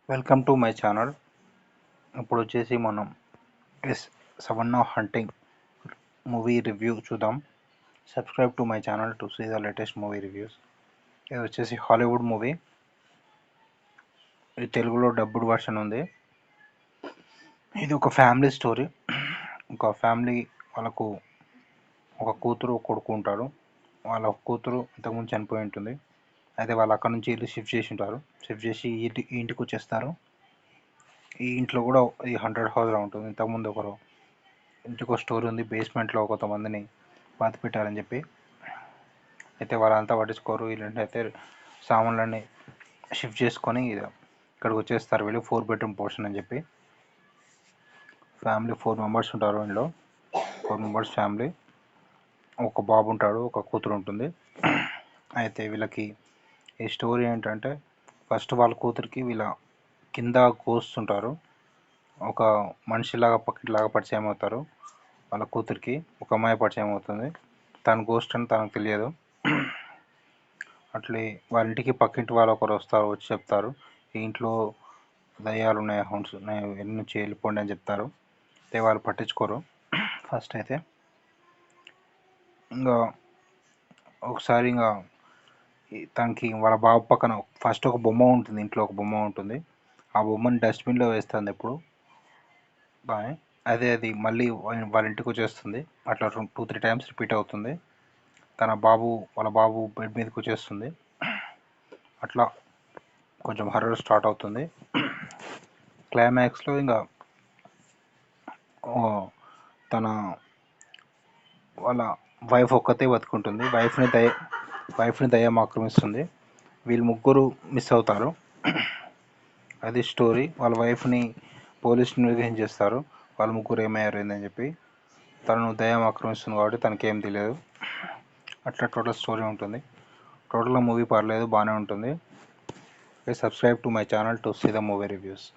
Welcome to my channel. ఇప్పుడు వచ్చేసి మనం సవన్నా హంటింగ్ మూవీ రివ్యూ చూద్దాం. Subscribe to my channel to see the latest movie reviews. ఇది వచ్చేసి హాలీవుడ్ మూవీ. ఇది తెలుగులో డబ్బుడ్ వర్షన్ ఉంది. ఇది ఒక ఫ్యామిలీ స్టోరీ. ఒక ఫ్యామిలీ, వాళ్ళకు ఒక కూతురు కొడుకు ఉంటారు. వాళ్ళ కూతురు ఇంతకుముందు చనిపోయి ఉంటుంది. అయితే వాళ్ళు అక్కడ నుంచి ఇల్లు షిఫ్ట్ చేసి ఉంటారు. షిఫ్ట్ చేసి ఈ ఇంటికి వచ్చేస్తారు. ఈ ఇంట్లో కూడా ఈ 100 హౌస్లో ఉంటుంది. ఇంతకుముందు ఒకరు ఇంటికి ఒక స్టోరీ ఉంది, బేస్మెంట్లో కొంతమందిని పాతి పెట్టారని చెప్పి. అయితే వాళ్ళంతా పట్టించుకోరు. వీళ్ళంటే సామాన్లన్నీ షిఫ్ట్ చేసుకొని ఇక్కడికి వచ్చేస్తారు. వీళ్ళు 4 బెడ్రూమ్ పోర్షన్ అని చెప్పి. ఫ్యామిలీ 4 మెంబర్స్ ఉంటారు. ఇంట్లో 4 మెంబర్స్ ఫ్యామిలీ. ఒక బాబు ఉంటాడు, ఒక కూతురు ఉంటుంది. అయితే వీళ్ళకి ఈ స్టోరీ ఏంటంటే, ఫస్ట్ వాళ్ళ కూతురికి వీళ్ళ కింద గోస్ట్ ఉంటారు. ఒక మనిషిలాగా పక్కిలాగా పరిచయం అవుతారు. వాళ్ళ కూతురికి ఒక అమ్మాయి పరిచయం అవుతుంది. తన గోస్ట్ అని తనకు తెలియదు. అట్లే వాళ్ళ ఇంటికి పక్కింటి వాళ్ళు ఒకరు వస్తారు, వచ్చి చెప్తారు ఈ ఇంట్లో దయ్యాలు ఉన్నాయి, హౌన్స్ ఉన్నాయి, ఎన్ని నుంచి వెళ్ళిపోండి అని చెప్తారు. అయితే వాళ్ళు పట్టించుకోరు ఫస్ట్. అయితే ఇంకా ఒకసారి ఇంకా తనకి వాళ్ళ బాబు పక్కన ఫస్ట్ ఒక బొమ్మ ఉంటుంది. ఇంట్లో ఒక బొమ్మ ఉంటుంది. ఆ బొమ్మని డస్ట్బిన్లో వేస్తుంది ఎప్పుడు బాగా. అది మళ్ళీ వాళ్ళ ఇంటికి వచ్చేస్తుంది. అట్లా 2-3 టైమ్స్ రిపీట్ అవుతుంది. వాళ్ళ బాబు బెడ్ మీదకి వచ్చేస్తుంది. అట్లా కొంచెం హర్రర్ స్టార్ట్ అవుతుంది. క్లైమాక్స్లో ఇంకా వాళ్ళ వైఫ్ ఒక్కతే బతుకుంటుంది. వైఫ్ని దయ్యం ఆక్రమిస్తుంది. వీళ్ళు ముగ్గురు మిస్ అవుతారు. అది స్టోరీ. వాళ్ళ వైఫ్ని పోలీస్ ఇన్వెస్టిగేషన్ చేస్తారు. వాళ్ళ ముగ్గురు ఏమయ్యారు ఏందని చెప్పి. తనను దయ్యం ఆక్రమిస్తుంది కాబట్టి తనకేం తెలియదు. అట్లా టోటల్ స్టోరీ ఉంటుంది. టోటల్గా మూవీ పర్లేదు, బాగానే ఉంటుంది. Subscribe to my channel to see the movie reviews.